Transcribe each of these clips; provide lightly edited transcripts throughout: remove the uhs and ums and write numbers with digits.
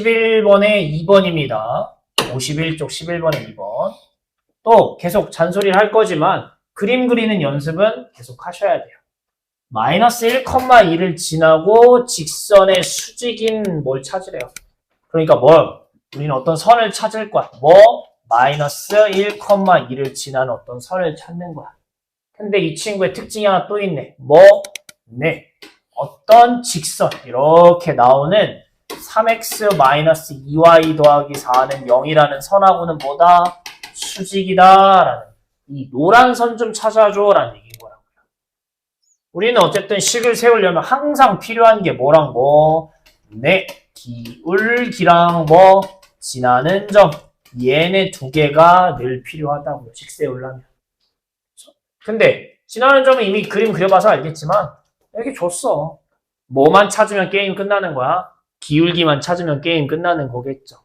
11번에 2번입니다. 51쪽 11번에 2번. 또 계속 잔소리를 할 거지만 그림 그리는 연습은 계속 하셔야 돼요. 마이너스 1,2를 지나고 직선의 수직인 뭘 찾으래요. 그러니까 우리는 어떤 선을 찾을 거야. 마이너스 1,2를 지나는 어떤 선을 찾는 거야. 근데 이 친구의 특징이 하나 또 있네. 어떤 직선, 이렇게 나오는 3x-2y 더하기 4는 0이라는 선하고는 뭐다? 수직이다라는, 이 노란 선 좀 찾아줘라는 얘기인 거라고요. 우리는 어쨌든 식을 세우려면 항상 필요한 게 뭐랑 기울기랑 지나는 점, 얘네 두 개가 늘 필요하다고요. 식 세우려면. 근데 지나는 점은 이미 그림 그려봐서 알겠지만 이렇게 줬어. 뭐만 찾으면 게임 끝나는 거야? 기울기만 찾으면 게임 끝나는 거겠죠.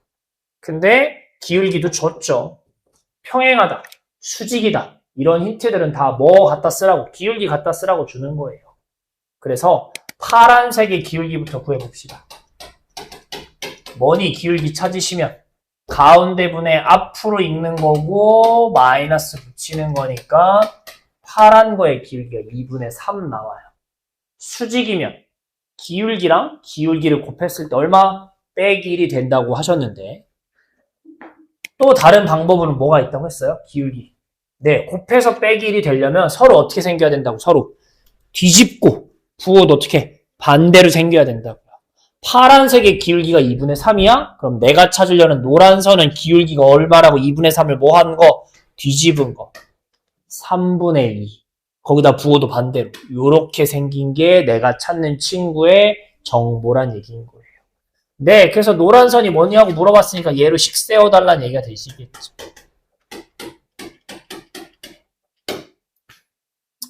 근데 기울기도 줬죠. 평행하다, 수직이다, 이런 힌트들은 다 갖다 쓰라고, 기울기 갖다 쓰라고 주는 거예요. 그래서 파란색의 기울기부터 구해봅시다. 뭐니 기울기 찾으시면 가운데 분의 앞으로 읽는 거고 마이너스 붙이는 거니까 파란 거의 기울기가 2분의 3 나와요. 수직이면 기울기랑 기울기를 곱했을 때 얼마? 빼기 1이 된다고 하셨는데 또 다른 방법으로는 뭐가 있다고 했어요? 기울기. 네, 곱해서 빼기 1이 되려면 서로 어떻게 생겨야 된다고? 서로 뒤집고 부호도 어떻게? 반대로 생겨야 된다고요. 파란색의 기울기가 2분의 3이야? 그럼 내가 찾으려는 노란 선은 기울기가 얼마라고 2분의 3을 한 거? 뒤집은 거. 3분의 2. 거기다 부호도 반대로. 이렇게 생긴 게 내가 찾는 친구의 정보란 얘기인 거예요. 네, 그래서 노란 선이 뭐냐고 물어봤으니까 얘로 식 세워달라는 얘기가 되시겠죠.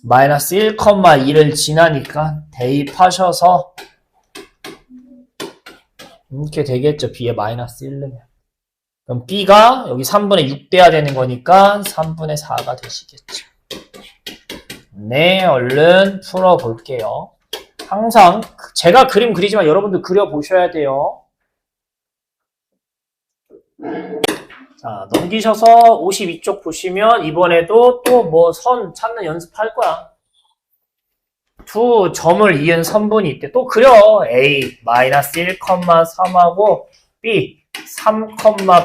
마이너스 1,2를 지나니까 대입하셔서 이렇게 되겠죠. B에 마이너스 1 넣으면. 그럼 B가 여기 3분의 6 돼야 되는 거니까 3분의 4가 되시겠죠. 네, 얼른 풀어볼게요. 항상 제가 그림 그리지만 여러분도 그려보셔야 돼요. 자, 넘기셔서 52쪽 보시면 이번에도 또 선 찾는 연습할 거야. 두 점을 이은 선분이 있대. 또 그려. A 마이너스 1,3하고 B 3,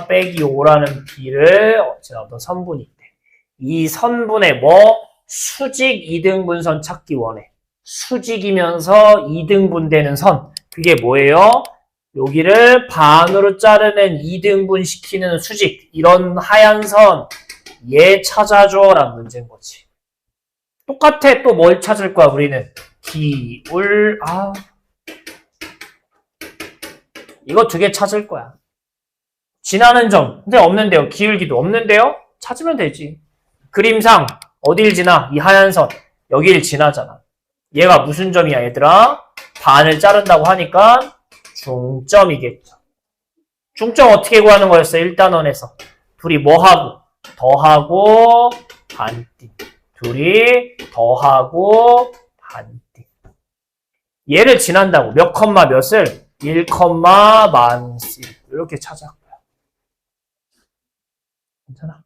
빼기 5라는 B를 어떤 선분이 있대. 이 선분의 수직 2등분선 찾기 원해. 수직이면서 2등분 되는 선. 그게 뭐예요? 여기를 반으로 자르는 2등분 시키는 수직. 이런 하얀 선. 얘 찾아줘. 라는 문제인 거지. 똑같아. 또 뭘 찾을 거야, 우리는? 이거 두 개 찾을 거야. 지나는 점. 근데 없는데요. 기울기도 없는데요? 찾으면 되지. 그림상 어딜 지나? 이 하얀 선. 여기를 지나잖아. 얘가 무슨 점이야, 얘들아? 반을 자른다고 하니까 중점이겠죠. 중점 어떻게 구하는 거였어? 1단원에서. 둘이 뭐하고? 더하고 반띵. 둘이 더하고 반띵. 얘를 지난다고. 몇 컴마 몇을? 1, 마이너스 1. 이렇게 찾아갈 거야. 괜찮아?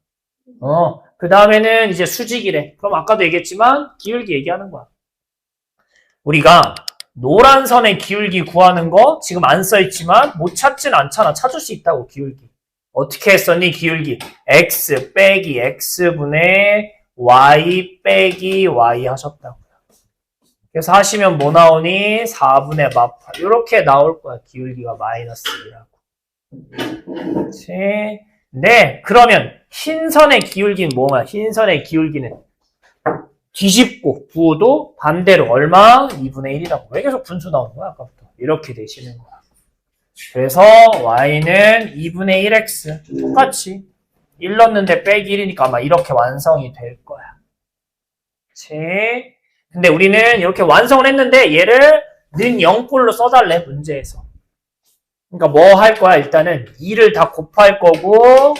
그 다음에는 이제 수직이래. 그럼 아까도 얘기했지만 기울기 얘기하는 거야. 우리가 노란 선의 기울기 구하는 거 지금 안 써있지만 못 찾진 않잖아. 찾을 수 있다고, 기울기. 어떻게 했었니? 기울기. x 빼기 x분의 y 빼기 y 하셨다고요. 그래서 하시면 뭐 나오니? 4분의 마파. 이렇게 나올 거야. 기울기가 마이너스 1이라고. 그렇지? 네, 그러면 흰선의 기울기는 뭐야? 흰선의 기울기는 뒤집고 부호도 반대로 얼마? 2분의 1이라고. 왜 계속 분수 나오는 거야? 아까부터. 이렇게 되시는 거야. 그래서 y는 2분의 1x. 똑같이 1 넣었는데 빼기 1이니까 아마 이렇게 완성이 될 거야. 그치? 근데 우리는 이렇게 완성을 했는데 얘를 는 0꼴로 써달래, 문제에서. 그러니까 뭐 할 거야? 일단은 2를 다 곱할 거고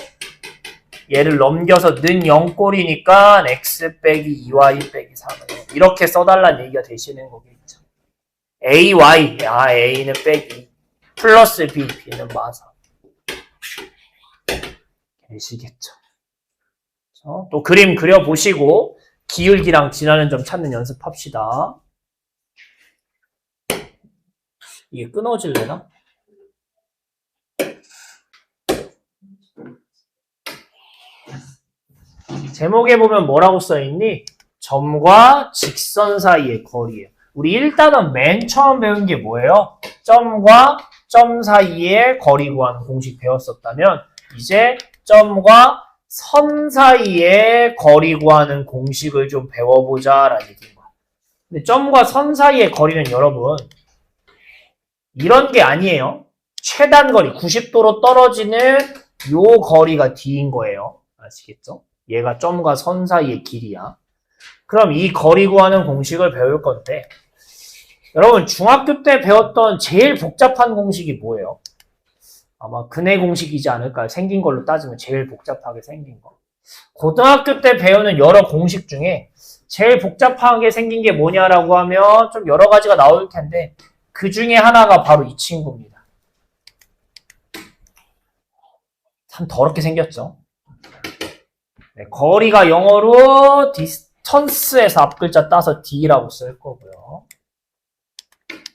얘를 넘겨서 는 0꼴이니까 x 빼기 2y 빼기 3을 이렇게 써달라는 얘기가 되시는 거겠죠. ay, a는 빼기 플러스 B, B는 마사. 계시겠죠. 또 그림 그려보시고 기울기랑 지나는 점 찾는 연습합시다. 이게 끊어질래나? 제목에 보면 뭐라고 써있니? 점과 직선 사이의 거리예요. 우리 일단은 맨 처음 배운 게 뭐예요? 점과 점 사이의 거리 구하는 공식 배웠었다면 이제 점과 선 사이의 거리 구하는 공식을 좀 배워보자 라는 얘기인 거야. 근데 점과 선 사이의 거리는 여러분 이런 게 아니에요. 최단 거리 90도로 떨어지는 요 거리가 D인 거예요. 아시겠죠? 얘가 점과 선 사이의 길이야. 그럼 이 거리 구하는 공식을 배울 건데 여러분 중학교 때 배웠던 제일 복잡한 공식이 뭐예요? 아마 근해 공식이지 않을까요? 생긴 걸로 따지면 제일 복잡하게 생긴 거. 고등학교 때 배우는 여러 공식 중에 제일 복잡하게 생긴 게 뭐냐라고 하면 좀 여러 가지가 나올 텐데 그 중에 하나가 바로 이 친구입니다. 참 더럽게 생겼죠? 네, 거리가 영어로 디스턴스에서 앞글자 따서 D라고 쓸 거고요.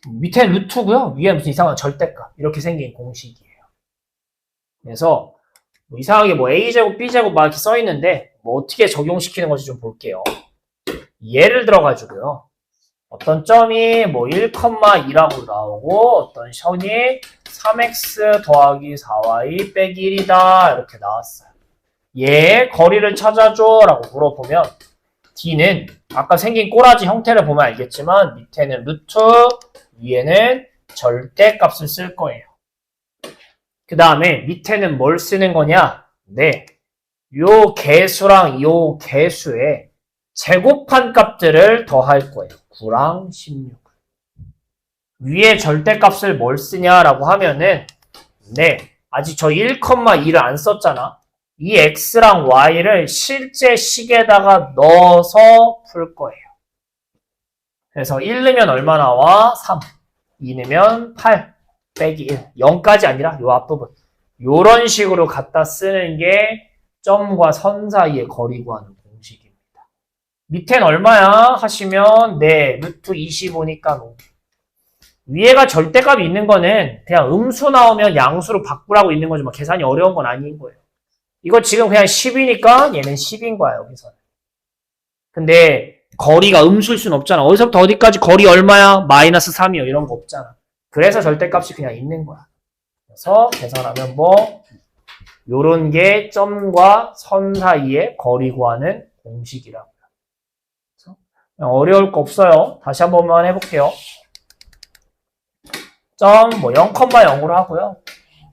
밑에는 루트고요. 위에 무슨 이상한 절대값 이렇게 생긴 공식이에요. 그래서 뭐 이상하게 뭐 A제곱, B제곱 막 이렇게 써 있는데 뭐 어떻게 적용시키는 건지 좀 볼게요. 예를 들어 가지고요. 어떤 점이 뭐 1,2라고 나오고 어떤 선이 3x 더하기 4y 빼기 1이다 이렇게 나왔어요. 얘 거리를 찾아줘 라고 물어보면 D는 아까 생긴 꼬라지 형태를 보면 알겠지만 밑에는 루트 위에는 절대값을 쓸 거예요. 그 다음에 밑에는 뭘 쓰는 거냐? 네, 요 개수랑 요 개수에 제곱한 값들을 더할 거예요. 9랑 16. 위에 절대값을 뭘 쓰냐라고 하면은 네, 아직 저 1,2를 안 썼잖아. 이 x랑 y를 실제 식에다가 넣어서 풀 거예요. 그래서 1 넣으면 얼마 나와? 3. 2 넣으면 8. 빼기 1. 0까지 아니라 요 앞부분. 요런 식으로 갖다 쓰는 게 점과 선 사이의 거리 구하는 공식입니다. 밑엔 얼마야? 하시면 네, 루트 25니까 뭐. 위에가 절대값이 있는 거는 그냥 음수 나오면 양수로 바꾸라고 있는 거지 뭐 계산이 어려운 건 아닌 거예요. 이거 지금 그냥 10이니까 얘는 10인 거야, 여기서는. 근데 거리가 음수일 수는 없잖아. 어디서부터 어디까지 거리 얼마야? 마이너스 3이요. 이런 거 없잖아. 그래서 절대값이 그냥 있는 거야. 그래서 계산하면 뭐 요런 게 점과 선 사이의 거리 구하는 공식이라고요. 그래서 그냥 어려울 거 없어요. 다시 한 번만 해볼게요. 점 뭐 0,0으로 하고요.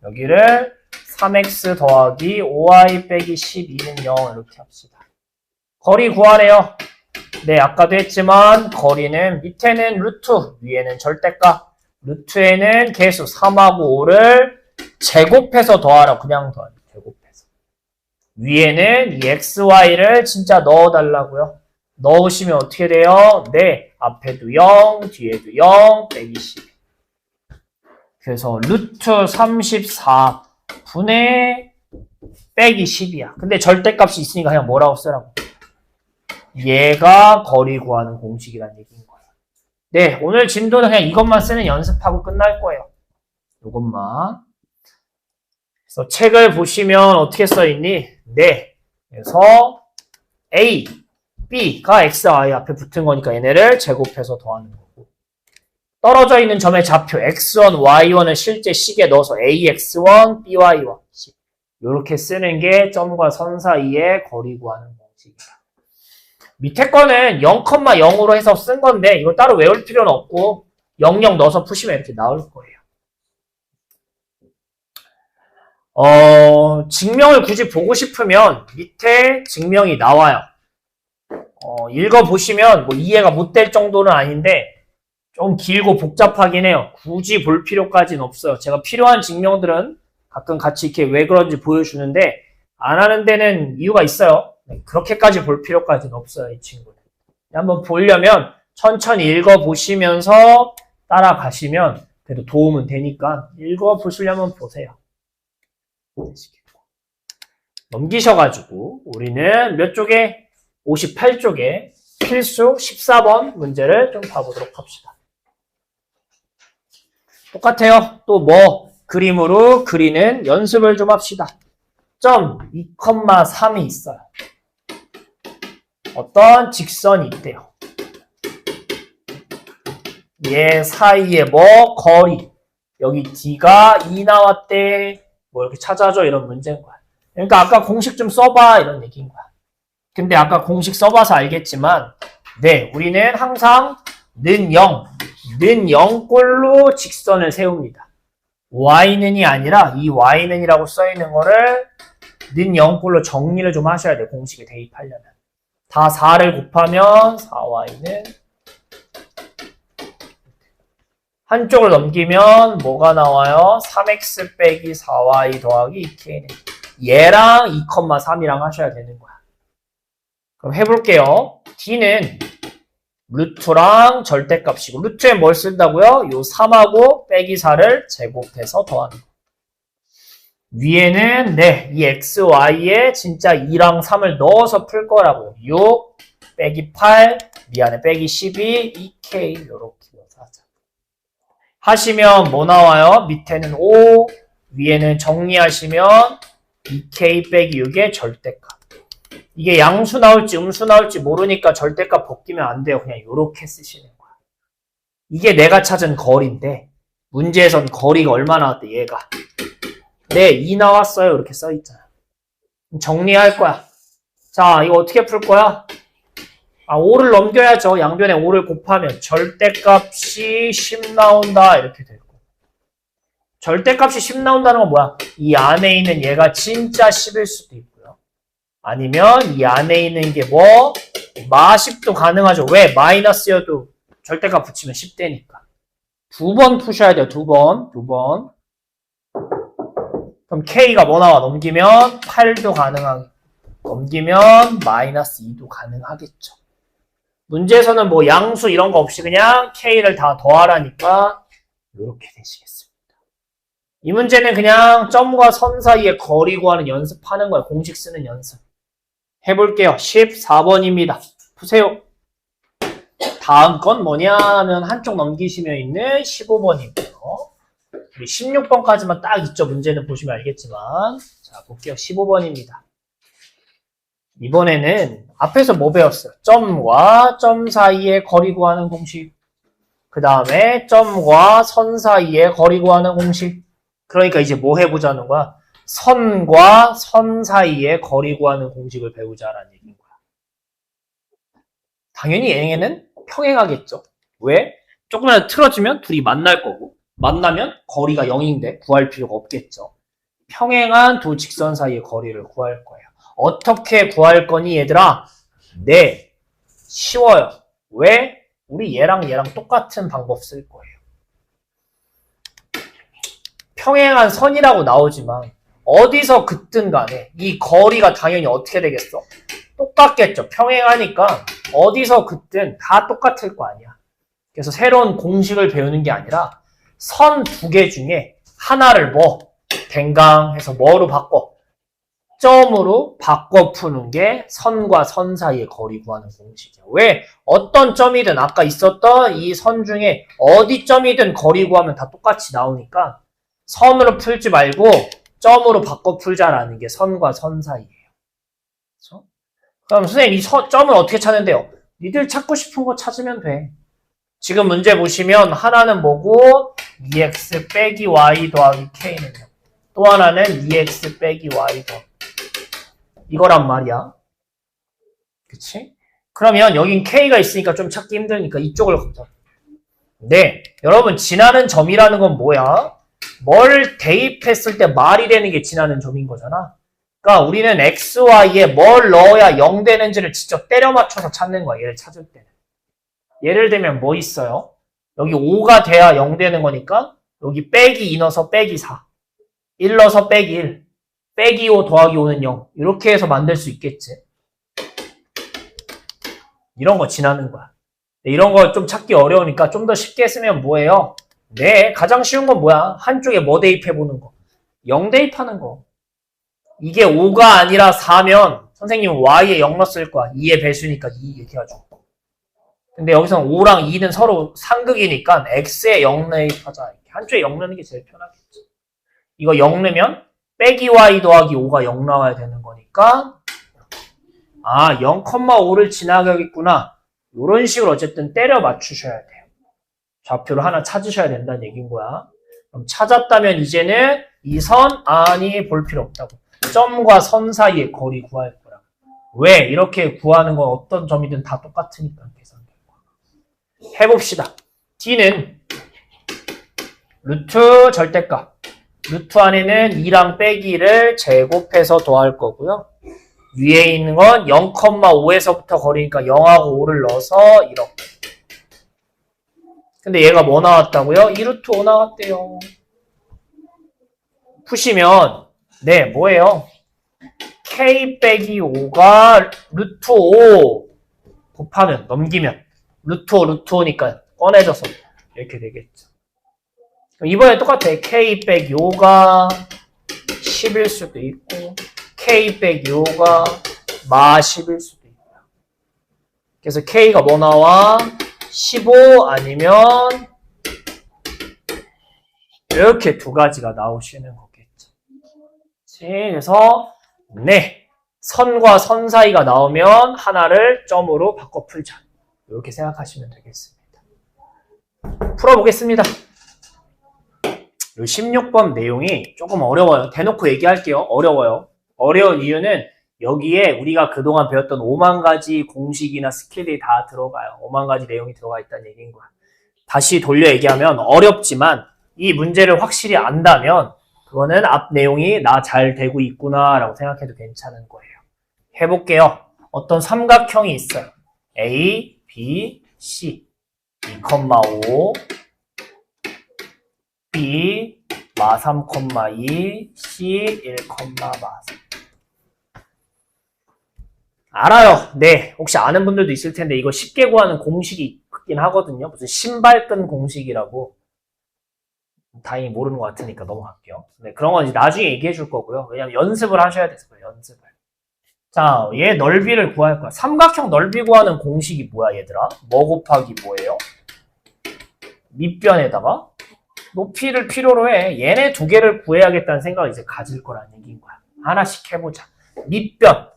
여기를 3x 더하기 5y 빼기 12는 0 이렇게 합시다. 거리 구하래요. 네, 아까도 했지만 거리는 밑에는 루트, 위에는 절대값. 루트에는 개수 3하고 5를 제곱해서 더하라. 그냥 더하라. 제곱해서. 위에는 이 xy를 진짜 넣어달라고요. 넣으시면 어떻게 돼요? 네, 앞에도 0, 뒤에도 0, 빼기 12. 그래서 루트 34분의 빼기 10이야. 근데 절대값이 있으니까 그냥 뭐라고 쓰라고. 얘가 거리 구하는 공식이라는 얘기인 거예요. 네, 오늘 진도는 그냥 이것만 쓰는 연습하고 끝날 거예요. 이것만. 그래서 책을 보시면 어떻게 써있니? 네. 그래서 A, B가 X, Y 앞에 붙은 거니까 얘네를 제곱해서 더하는 거고. 떨어져 있는 점의 좌표 X1, Y1을 실제 식에 넣어서 AX1, BY1 이렇게 쓰는 게 점과 선 사이의 거리 구하는 공식이다. 밑에 거는 0,0으로 해서 쓴 건데 이거 따로 외울 필요는 없고 00 넣어서 푸시면 이렇게 나올 거예요. 증명을 굳이 보고 싶으면 밑에 증명이 나와요. 읽어보시면 뭐 이해가 못 될 정도는 아닌데 좀 길고 복잡하긴 해요. 굳이 볼 필요까지는 없어요. 제가 필요한 증명들은 가끔 같이 이렇게 왜 그런지 보여주는데 안 하는 데는 이유가 있어요. 그렇게까지 볼 필요까지는 없어요. 이 친구는. 한번 보려면 천천히 읽어보시면서 따라가시면 그래도 도움은 되니까 읽어보시려면 보세요. 넘기셔가지고 우리는 몇 쪽에? 58쪽에 필수 14번 문제를 좀 봐보도록 합시다. 똑같아요. 또 뭐 그림으로 그리는 연습을 좀 합시다. 점 2,3이 있어요. 어떤 직선이 있대요. 얘 사이에 뭐 거리. 여기 D가 2 나왔대. 뭐 이렇게 찾아줘 이런 문제인 거야. 그러니까 아까 공식 좀 써봐 이런 얘기인 거야. 근데 아까 공식 써봐서 알겠지만 네, 우리는 항상 는 0, 는 0꼴로 직선을 세웁니다. y는이 아니라 이 y는이라고 써있는 거를 는 0꼴로 정리를 좀 하셔야 돼요. 공식에 대입하려면. 다 4를 곱하면 4y는 한쪽을 넘기면 뭐가 나와요? 3x 빼기 4y 더하기 2k는 얘랑 2,3이랑 하셔야 되는 거야. 그럼 해볼게요. d는 루트랑 절대값이고 루트에 뭘 쓴다고요? 요 3하고 빼기 4를 제곱해서 더하는 거. 위에는 네, 이 x, y에 진짜 2랑 3을 넣어서 풀 거라고요. 6 빼기 8 미안해 빼기 12 2k 요렇게 하자. 하시면 뭐 나와요? 밑에는 5 위에는 정리하시면 2k 빼기 6의 절대값. 이게 양수 나올지 음수 나올지 모르니까 절대값 벗기면 안 돼요. 그냥 요렇게 쓰시는 거야. 이게 내가 찾은 거리인데 문제에선 거리가 얼마 나왔대 얘가. 네, 2 나왔어요. 이렇게 써있잖아. 정리할 거야. 자, 이거 어떻게 풀 거야? 5를 넘겨야죠. 양변에 5를 곱하면 절대값이 10 나온다. 이렇게 될 거야. 절대값이 10 나온다는 건 뭐야? 이 안에 있는 얘가 진짜 10일 수도 있고요. 아니면 이 안에 있는 게 뭐? -10도 가능하죠. 왜? 마이너스여도 절대값 붙이면 10대니까. 2번 푸셔야 돼요. 2번. 그럼 K가 뭐 나와? 넘기면 8도 가능하고 넘기면 -2도 가능하겠죠. 문제에서는 뭐 양수 이런 거 없이 그냥 K를 다 더하라니까 이렇게 되시겠습니다. 이 문제는 그냥 점과 선 사이의 거리 구하는 연습하는 거예요. 공식 쓰는 연습. 해볼게요. 14번입니다. 푸세요. 다음 건 뭐냐면 한쪽 넘기시면 있는 15번이고요. 16번까지만 딱 있죠. 문제는 보시면 알겠지만. 자, 볼게요. 15번입니다. 이번에는 앞에서 뭐 배웠어요? 점과 점 사이의 거리 구하는 공식. 그 다음에 점과 선 사이의 거리 구하는 공식. 그러니까 이제 뭐 해보자는 거야? 선과 선 사이의 거리 구하는 공식을 배우자라는 얘기인 거야. 당연히 얘네는 평행하겠죠. 왜? 조금만 틀어지면 둘이 만날 거고 만나면 거리가 0인데 구할 필요가 없겠죠. 평행한 두 직선 사이의 거리를 구할 거예요. 어떻게 구할 거니 얘들아? 네, 쉬워요. 왜? 우리 얘랑 똑같은 방법 쓸 거예요. 평행한 선이라고 나오지만 어디서 긋든 간에 이 거리가 당연히 어떻게 되겠어? 똑같겠죠. 평행하니까 어디서 긋든 다 똑같을 거 아니야. 그래서 새로운 공식을 배우는 게 아니라 선 두 개 중에 하나를 뭐 댕강해서 뭐로 바꿔? 점으로 바꿔 푸는 게 선과 선 사이의 거리 구하는 공식이야. 왜? 어떤 점이든 아까 있었던 이 선 중에 어디 점이든 거리 구하면 다 똑같이 나오니까 선으로 풀지 말고 점으로 바꿔 풀자라는 게 선과 선 사이예요. 그렇죠? 그럼 선생님 이 점을 어떻게 찾는데요? 니들 찾고 싶은 거 찾으면 돼. 지금 문제 보시면 하나는 뭐고 2x 빼기 y 더하기 k는 또 하나는 2x 빼기 y 더하기 이거란 말이야. 그치? 그러면 여긴 k가 있으니까 좀 찾기 힘드니까 이쪽을 걷자. 네, 여러분 지나는 점이라는 건 뭐야? 뭘 대입했을 때 말이 되는 게 지나는 점인 거잖아. 그러니까 우리는 x, y에 뭘 넣어야 0 되는지를 직접 때려 맞춰서 찾는 거야. 얘를 찾을 때는. 예를 들면 뭐 있어요? 여기 5가 돼야 0 되는 거니까 여기 빼기 2 넣어서 빼기 4 1 넣어서 빼기 1 빼기 5 더하기 5는 0 이렇게 해서 만들 수 있겠지. 이런 거 지나는 거야. 이런 거 좀 찾기 어려우니까 좀 더 쉽게 쓰면 뭐예요? 네, 가장 쉬운 건 뭐야? 한쪽에 뭐 대입해보는 거? 0 대입하는 거. 이게 5가 아니라 4면 선생님은 y에 0 넣었을 거야. 2의 배수니까 2 이렇게 해가지고. 근데 여기서는 5랑 2는 서로 상극이니까 x에 0 대입하자. 이렇게. 한쪽에 0 넣는 게 제일 편하겠죠. 이거 0 넣으면 빼기 y 더하기 5가 0 나와야 되는 거니까 0,5를 지나가겠구나. 이런 식으로 어쨌든 때려 맞추셔야 돼요. 좌표를 하나 찾으셔야 된다는 얘기인 거야. 그럼 찾았다면 이제는 이 선 아니 볼 필요 없다고. 점과 선 사이의 거리 구할 거라. 왜? 이렇게 구하는 건 어떤 점이든 다 똑같으니까 계산 결과. 해봅시다. D는 루트 절대값. 루트 안에는 2랑 빼기를 제곱해서 더할 거고요. 위에 있는 건 0,5에서부터 거리니까 0하고 5를 넣어서 이렇게. 근데 얘가 뭐 나왔다고요? 2루트 5 나왔대요. 푸시면 네, 뭐예요? k 빼기 5가 루트 5 곱하면 넘기면 루트 5 루트 5니까 꺼내져서 이렇게 되겠죠. 그럼 이번에 똑같아. k 빼기 5가 10일 수도 있고 k 빼기 5가 마 10일 수도 있고. 그래서 k가 뭐 나와? 15 아니면 이렇게 두 가지가 나오시는 거겠죠. 그래서 네, 선과 선 사이가 나오면 하나를 점으로 바꿔 풀자. 이렇게 생각하시면 되겠습니다. 풀어보겠습니다. 16번 내용이 조금 어려워요. 대놓고 얘기할게요. 어려워요. 어려운 이유는 여기에 우리가 그동안 배웠던 5만 가지 공식이나 스킬들이 다 들어가요. 5만 가지 내용이 들어가 있다는 얘기인 거야. 다시 돌려 얘기하면 어렵지만 이 문제를 확실히 안다면 그거는 앞 내용이 나 잘 되고 있구나 라고 생각해도 괜찮은 거예요. 해볼게요. 어떤 삼각형이 있어요. A, B, C 2,5 B 마 3,2 C 1,3 알아요. 네. 혹시 아는 분들도 있을 텐데 이거 쉽게 구하는 공식이 있긴 하거든요. 무슨 신발끈 공식이라고. 다행히 모르는 것 같으니까 넘어갈게요. 네, 그런 건 이제 나중에 얘기해 줄 거고요. 왜냐면 연습을 하셔야 돼서 그래요. 연습을. 자, 얘 넓이를 구할 거야. 삼각형 넓이 구하는 공식이 뭐야, 얘들아? 뭐 곱하기 뭐예요? 밑변에다가 높이를 필요로 해. 얘네 두 개를 구해야겠다는 생각을 이제 가질 거라는 얘기인 거야. 하나씩 해보자. 밑변.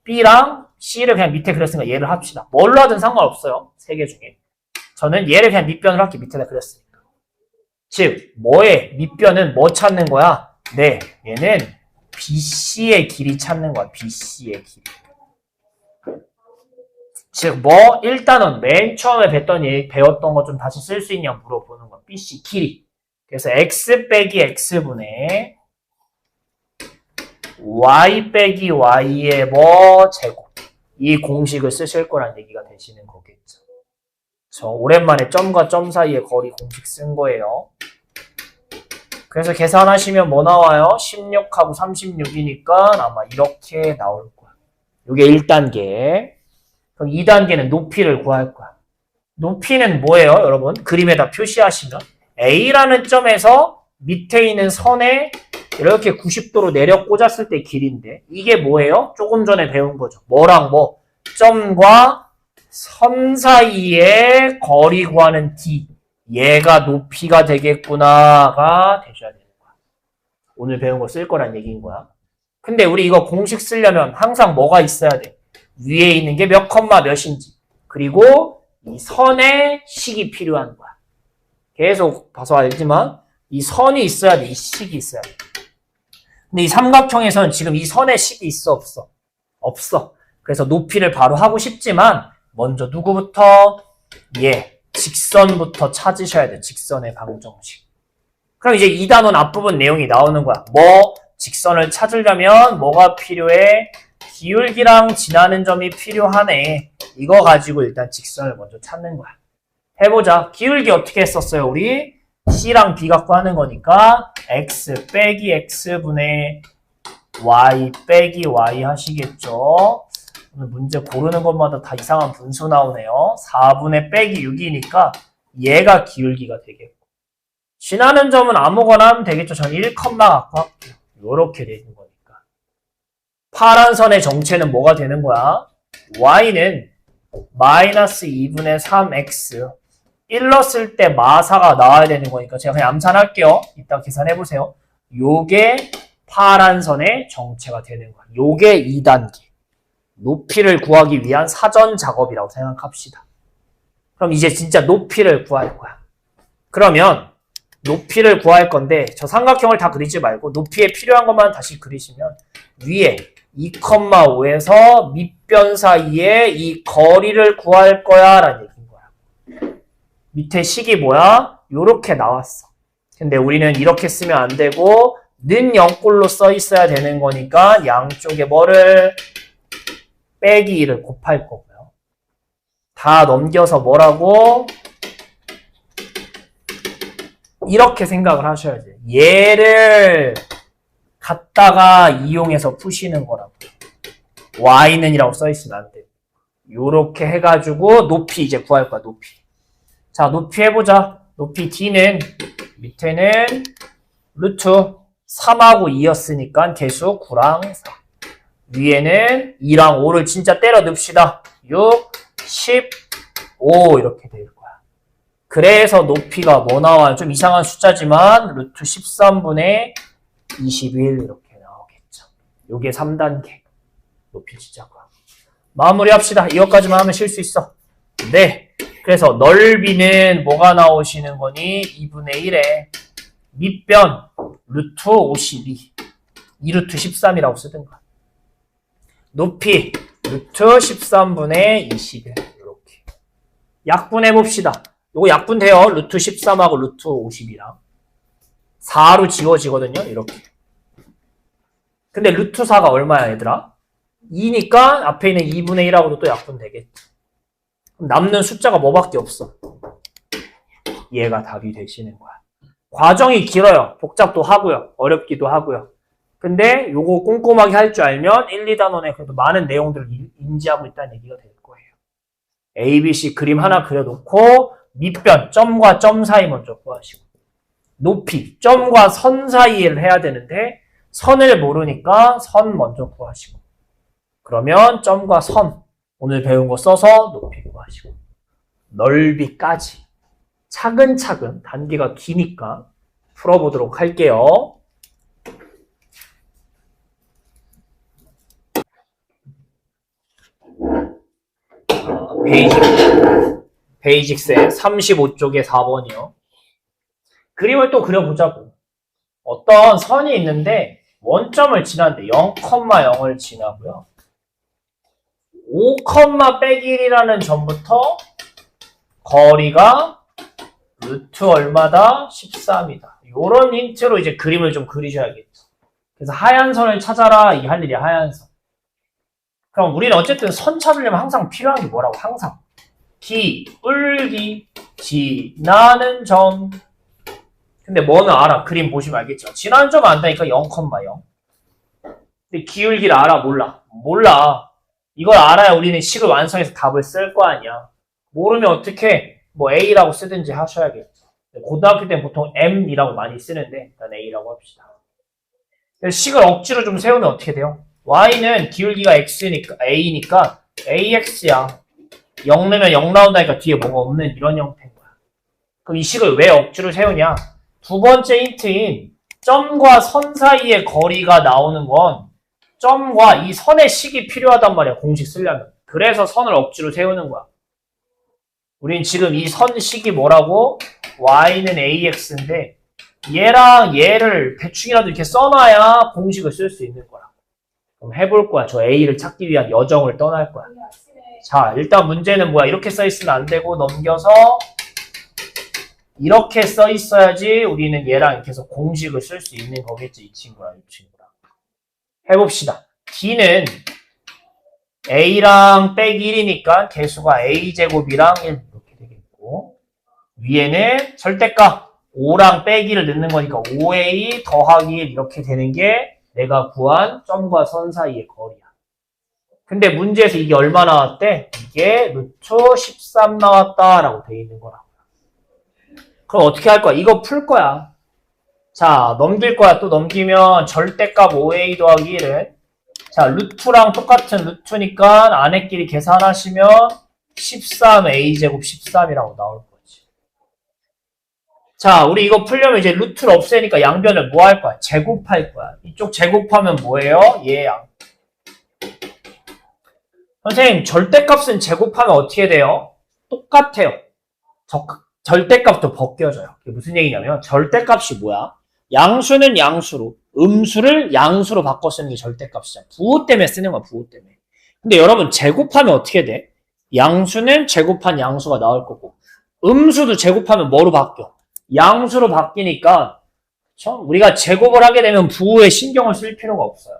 B랑 C를 그냥 밑에 그렸으니까 얘를 합시다. 뭘로 하든 상관없어요. 세 개 중에. 저는 얘를 그냥 밑변으로 할게. 밑에다 그렸으니까. 즉, 뭐의 밑변은 뭐 찾는 거야? 네, 얘는 BC의 길이 찾는 거야. BC의 길이. 즉, 일단은 맨 처음에 배웠던 거 좀 다시 쓸 수 있냐 물어보는 거야. BC 길이. 그래서 X 빼기 X분의 Y 빼기 Y의 제곱. 이 공식을 쓰실 거란 얘기가 되시는 거겠죠. 저 오랜만에 점과 점 사이의 거리 공식 쓴 거예요. 그래서 계산하시면 뭐 나와요? 16하고 36이니까 아마 이렇게 나올 거야. 이게 1단계. 그럼 2단계는 높이를 구할 거야. 높이는 뭐예요, 여러분? 그림에다 표시하시면 A라는 점에서 밑에 있는 선에 이렇게 90도로 내려 꽂았을 때 길인데 이게 뭐예요? 조금 전에 배운 거죠. 뭐랑 뭐? 점과 선 사이의 거리 구하는 D. 얘가 높이가 되겠구나가 되셔야 되는 거야. 오늘 배운 거 쓸 거란 얘기인 거야. 근데 우리 이거 공식 쓰려면 항상 뭐가 있어야 돼? 위에 있는 게 몇 컴마 몇인지. 그리고 이 선의 식이 필요한 거야. 계속 봐서 알지만 이 선이 있어야 돼. 이 식이 있어야 돼. 근데 이 삼각형에서는 지금 이 선의 식이 있어 없어? 없어. 그래서 높이를 바로 하고 싶지만 먼저 누구부터? 직선부터 찾으셔야 돼. 직선의 방정식. 그럼 이제 2단원 앞부분 내용이 나오는 거야. 직선을 찾으려면 뭐가 필요해? 기울기랑 지나는 점이 필요하네. 이거 가지고 일단 직선을 먼저 찾는 거야. 해보자. 기울기 어떻게 했었어요, 우리? C랑 B 갖고 하는 거니까 X 빼기 X분의 Y 빼기 Y 하시겠죠? 오늘 문제 고르는 것마다 다 이상한 분수 나오네요. 4분의 빼기 6이니까 얘가 기울기가 되겠고 지나는 점은 아무거나 하면 되겠죠. 전 1, 갖고 할게요. 요렇게 되는 거니까. 파란 선의 정체는 뭐가 되는 거야? y는 마이너스 2분의 3x 1 넣었을 때 마사가 나와야 되는 거니까 제가 그냥 암산할게요. 이따 계산해보세요. 요게 파란 선의 정체가 되는 거야. 요게 2단계. 높이를 구하기 위한 사전 작업이라고 생각합시다. 그럼 이제 진짜 높이를 구할 거야. 그러면 높이를 구할 건데 저 삼각형을 다 그리지 말고 높이에 필요한 것만 다시 그리시면 위에 2,5에서 밑변 사이에 이 거리를 구할 거야 라는 얘기인 거야. 밑에 식이 뭐야? 요렇게 나왔어. 근데 우리는 이렇게 쓰면 안 되고 는 0꼴로 써 있어야 되는 거니까 양쪽에 뭐를 빼기 1을 곱할 거고요. 다 넘겨서 뭐라고? 이렇게 생각을 하셔야지. 얘를 갖다가 이용해서 푸시는 거라고. y는 이라고 써있으면 안 돼. 요렇게 해가지고 높이 이제 구할 거야, 높이. 자, 높이 해보자. 높이 d는 밑에는 루트 3하고 2였으니까 개수 9랑 4. 위에는 2랑 5를 진짜 때려 넣읍시다. 6, 15 이렇게 될 거야. 그래서 높이가 뭐 나와요? 좀 이상한 숫자지만 루트 13분의 21 이렇게 나오겠죠. 요게 3단계. 높이 진짜 구하고. 마무리합시다. 이것까지만 하면 쉴 수 있어. 네. 그래서 넓이는 뭐가 나오시는 거니? 2분의 1에 밑변 루트 52. 2루트 13이라고 쓰든가. 높이 루트 13분의 21 이렇게 약분해봅시다. 요거 약분돼요. 루트 13하고 루트 52랑 4로 지워지거든요. 이렇게. 근데 루트 4가 얼마야 얘들아? 2니까 앞에 있는 2분의 1하고도 또 약분되겠지. 그럼 남는 숫자가 뭐밖에 없어? 얘가 답이 되시는 거야. 과정이 길어요. 복잡도 하고요. 어렵기도 하고요. 근데 요거 꼼꼼하게 할 줄 알면 1, 2단원에 그래도 많은 내용들을 인지하고 있다는 얘기가 될 거예요. A, B, C 그림 하나 그려놓고 밑변, 점과 점 사이 먼저 구하시고 높이, 점과 선 사이를 해야 되는데 선을 모르니까 선 먼저 구하시고 그러면 점과 선 오늘 배운 거 써서 높이 구하시고 넓이까지 차근차근 단계가 기니까 풀어보도록 할게요. 베이직스의 35쪽에 4번이요. 그림을 또 그려보자고. 어떤 선이 있는데 원점을 지났는데 0,0을 지나고요. 5, 빼기 1이라는 점부터 거리가 루트 얼마다? 13이다. 요런 힌트로 이제 그림을 좀 그리셔야겠죠. 그래서 하얀 선을 찾아라. 이 할 일이 하얀 선. 그럼 우리는 어쨌든 선 찾으려면 항상 필요한 게 뭐라고? 항상 기울기 지나는 점. 근데 뭐는 알아? 그림 보시면 알겠죠. 지나는 점은 안다니까 0,0. 근데 기울기를 알아? 몰라. 이걸 알아야 우리는 식을 완성해서 답을 쓸 거 아니야. 모르면 어떻게 뭐 A라고 쓰든지 하셔야겠죠. 고등학교 때는 보통 M이라고 많이 쓰는데 일단 A라고 합시다. 식을 억지로 좀 세우면 어떻게 돼요? Y는 기울기가 X니까 A니까 AX야. 0 넣으면 0 나온다니까 뒤에 뭐가 없는 이런 형태인 거야. 그럼 이 식을 왜 억지로 세우냐? 두 번째 힌트인 점과 선 사이의 거리가 나오는 건 점과 이 선의 식이 필요하단 말이야. 공식 쓰려면. 그래서 선을 억지로 세우는 거야. 우린 지금 이 선식이 뭐라고? Y는 AX인데 얘랑 얘를 대충이라도 이렇게 써놔야 공식을 쓸 수 있는 거야. 그럼 해볼 거야. 저 A를 찾기 위한 여정을 떠날 거야. 자, 일단 문제는 뭐야? 이렇게 써 있으면 안 되고 넘겨서 이렇게 써 있어야지 우리는 얘랑 이렇게 해서 공식을 쓸 수 있는 거겠지. 이 친구랑 이 친구랑. 해봅시다. D는 A랑 빼기 1이니까 개수가 A제곱이랑 1 이렇게 되겠고 위에는 절대값 5랑 빼기를 넣는 거니까 5A 더하기 1 이렇게 되는 게 내가 구한 점과 선 사이의 거리야. 근데 문제에서 이게 얼마 나왔대? 이게 루트 13 나왔다라고 돼 있는 거라고요. 그럼 어떻게 할 거야? 이거 풀 거야. 자, 넘길 거야. 또 넘기면 절대값 5a 더하기 1은 자, 루트랑 똑같은 루트니까 안에끼리 계산하시면 13a제곱 13이라고 나올 거지. 자, 우리 이거 풀려면 이제 루트를 없애니까 양변을 뭐 할 거야? 제곱할 거야. 이쪽 제곱하면 뭐예요? 얘야. 선생님, 절대값은 제곱하면 어떻게 돼요? 똑같아요. 절대값도 벗겨져요. 그게 무슨 얘기냐면 절대값이 뭐야? 양수는 양수로, 음수를 양수로 바꿔 쓰는 게 절대값이잖아. 부호 때문에 쓰는 거야, 부호 때문에. 근데 여러분, 제곱하면 어떻게 돼? 양수는 제곱한 양수가 나올 거고, 음수도 제곱하면 뭐로 바뀌어? 양수로 바뀌니까, 그쵸? 우리가 제곱을 하게 되면 부호에 신경을 쓸 필요가 없어요.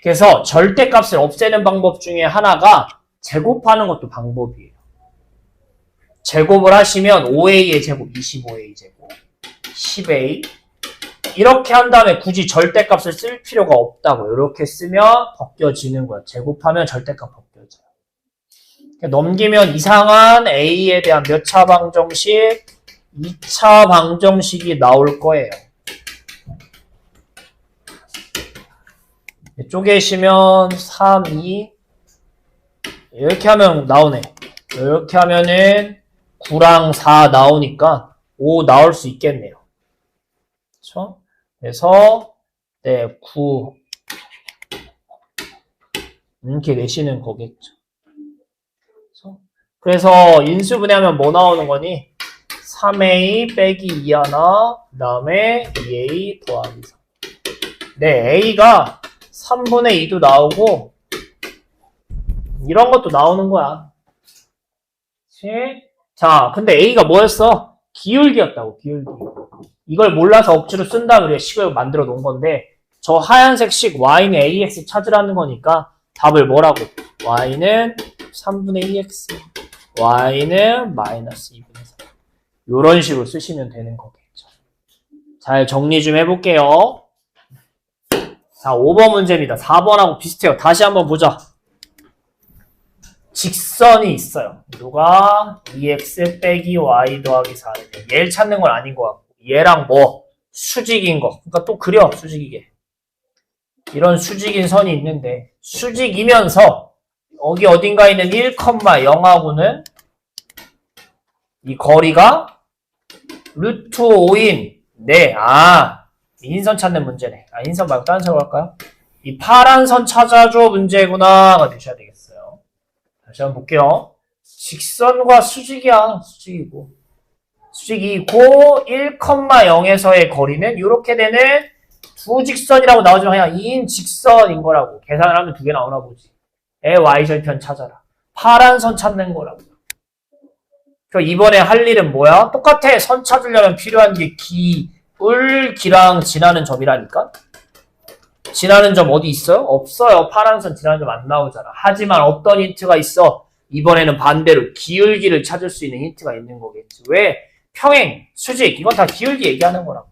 그래서 절대값을 없애는 방법 중에 하나가 제곱하는 것도 방법이에요. 제곱을 하시면 5a의 제곱, 25a 제곱, 10a 이렇게 한 다음에 굳이 절대값을 쓸 필요가 없다고. 이렇게 쓰면 벗겨지는 거야. 제곱하면 절대값 벗겨져요. 넘기면 이상한 a에 대한 몇 차 방정식? 2차 방정식이 나올 거예요. 쪼개시면 3, 2 이렇게 하면 나오네. 이렇게 하면은 9랑 4 나오니까 5 나올 수 있겠네요. 그렇죠? 그래서 네, 9 이렇게 내시는 거겠죠. 그래서 인수분해하면 뭐 나오는 거니? 3a 빼기 2 하나, 그 다음에 2a 더하기 3. 네, a가 3분의 2도 나오고 이런 것도 나오는 거야. 그치? 자, 근데 a가 뭐였어? 기울기였다고, 기울기. 이걸 몰라서 억지로 쓴 다음에 우리가 식을 만들어 놓은 건데 저 하얀색 식 y는 ax 찾으라는 거니까 답을 뭐라고? y는 3분의 2x, y는 마이너스 2분의 3. 이런 식으로 쓰시면 되는 거겠죠. 잘 정리 좀 해볼게요. 자, 5번 문제입니다. 4번하고 비슷해요. 다시 한번 보자. 직선이 있어요. 누가 2x 빼기 y 더하기 4는 얘를 찾는 건 아닌 것 같고 얘랑 뭐 수직인 거. 그러니까 또 그려 수직이게. 이런 수직인 선이 있는데 수직이면서 여기 어딘가에 있는 1,0하고는 이 거리가 루트 5인 네, 인선 찾는 문제네. 인선 말고 다른 식으로 할까요? 이 파란 선 찾아줘 문제구나가 되셔야 되겠어요. 다시 한번 볼게요. 직선과 수직이야. 수직이고. 수직이고 1,0에서의 거리는 이렇게 되는 두 직선이라고 나오지만 그냥 2인 직선인 거라고. 계산을 하면 두 개 나오나 보지. y절편 찾아라. 파란 선 찾는 거라고. 그럼 이번에 할 일은 뭐야? 똑같아. 선 찾으려면 필요한 게 기랑 지나는 점이라니까? 지나는 점 어디 있어요? 없어요. 파란 선 지나는 점 안 나오잖아. 하지만 어떤 힌트가 있어? 이번에는 반대로 기울기를 찾을 수 있는 힌트가 있는 거겠지. 왜? 평행, 수직 이건 다 기울기 얘기하는 거라고.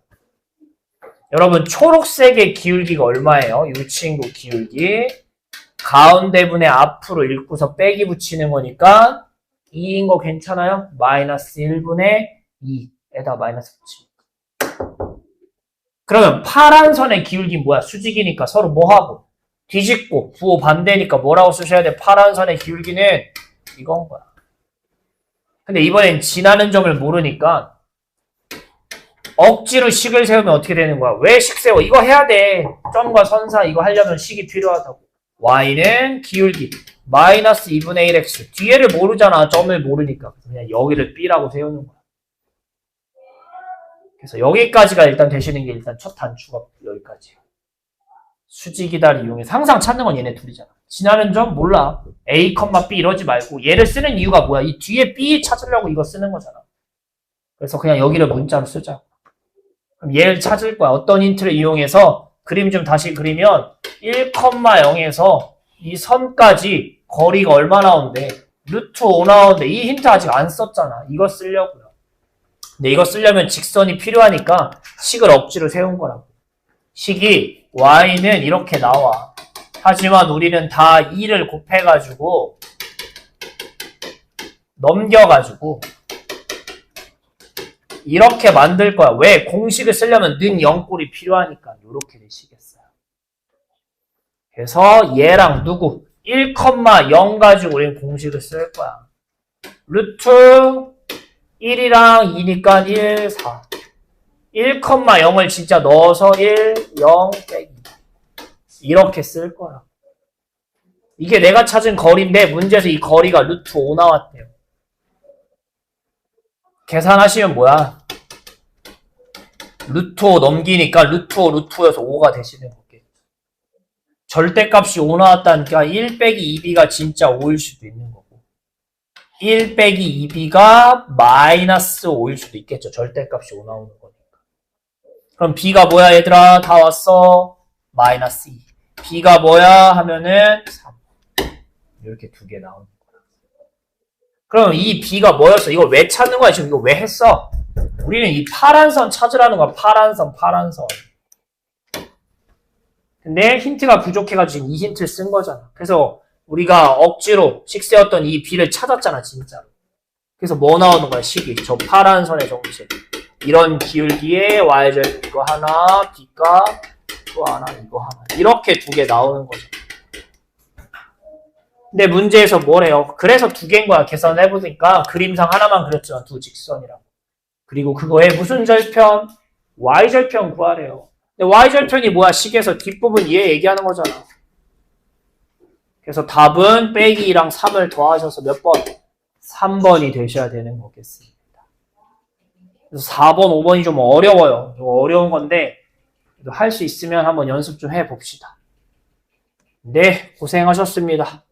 여러분 초록색의 기울기가 얼마예요? 이 친구 기울기 가운데 분의 앞으로 읽고서 빼기 붙이는 거니까 2인 거 괜찮아요? 마이너스 1분의 2에다 마이너스 붙이고. 그러면 파란 선의 기울기 뭐야? 수직이니까 서로 뭐 하고? 뒤집고 부호 반대니까 뭐라고 쓰셔야 돼? 파란 선의 기울기는 이건 거야. 근데 이번엔 지나는 점을 모르니까 억지로 식을 세우면 어떻게 되는 거야? 왜 식 세워? 이거 해야 돼. 점과 선사 이거 하려면 식이 필요하다고. y는 기울기 마이너스 2분의 1x 뒤에를 모르잖아. 점을 모르니까 그냥 여기를 b라고 세우는 거야. 그래서 여기까지가 일단 되시는 게 일단 첫 단추가 여기까지예요. 수직이다를 이용해서 항상 찾는 건 얘네 둘이잖아. 지나는 점 몰라. a, b 이러지 말고 얘를 쓰는 이유가 뭐야? 이 뒤에 b 찾으려고 이거 쓰는 거잖아. 그래서 그냥 여기를 문자로 쓰자. 그럼 얘를 찾을 거야. 어떤 힌트를 이용해서 그림 좀 다시 그리면 1,0에서 이 선까지 거리가 얼마 나오는데 루트 5 나오는데 이 힌트 아직 안 썼잖아. 이거 쓰려고요. 근데 이거 쓰려면 직선이 필요하니까 식을 억지로 세운 거라고. 식이 y는 이렇게 나와. 하지만 우리는 다 2를 곱해가지고 넘겨가지고 이렇게 만들 거야. 왜? 공식을 쓰려면 는 0꼴이 필요하니까 이렇게 되시겠어요. 그래서 얘랑 누구? 1,0 가지고 우리는 공식을 쓸 거야. 루트 1이랑 2니까 1, 4. 1,0을 진짜 넣어서 1, 0, 빼기. 이렇게 쓸 거야. 이게 내가 찾은 거리인데 문제에서 이 거리가 루트 5 나왔대요. 계산하시면 뭐야? 루트 5 넘기니까 루트 5, 루트 5여서 5가 되시는 거겠죠. 절대값이 5 나왔다니까 1 빼기 2b가 진짜 5일 수도 있는 거고 1 빼기 2b가 마이너스 5일 수도 있겠죠. 절대값이 5 나오는 거니까. 그럼 b가 뭐야 얘들아? 다 왔어. 마이너스 2. b가 뭐야 하면은 3. 이렇게 두 개 나오는 거야. 그럼 이 b가 뭐였어? 이걸 왜 찾는 거야? 지금 이거 왜 했어? 우리는 이 파란 선 찾으라는 거야. 파란 선. 근데 힌트가 부족해가지고 이 힌트를 쓴 거잖아. 그래서 우리가 억지로 식세웠던 이 b를 찾았잖아, 진짜로. 그래서 뭐 나오는 거야, 식이. 저 파란 선의 정식. 이런 기울기에 y절 이거 하나, b가 또 하나, 이거 하나. 이렇게 두 개 나오는 거죠. 근데 문제에서 뭐래요? 그래서 두 개인 거야. 계산해보니까 그림상 하나만 그렸잖아. 두 직선이라고. 그리고 그거에 무슨 절편? y절편 구하래요. 근데 y절편이 뭐야? 식에서 뒷부분 얘 얘기하는 거잖아. 그래서 답은 빼기 2랑 3을 더하셔서 몇 번? 3번이 되셔야 되는 거겠습니다. 그래서 4번, 5번이 좀 어려워요. 좀 어려운 건데 할 수 있으면 한번 연습 좀 해봅시다. 네, 고생하셨습니다.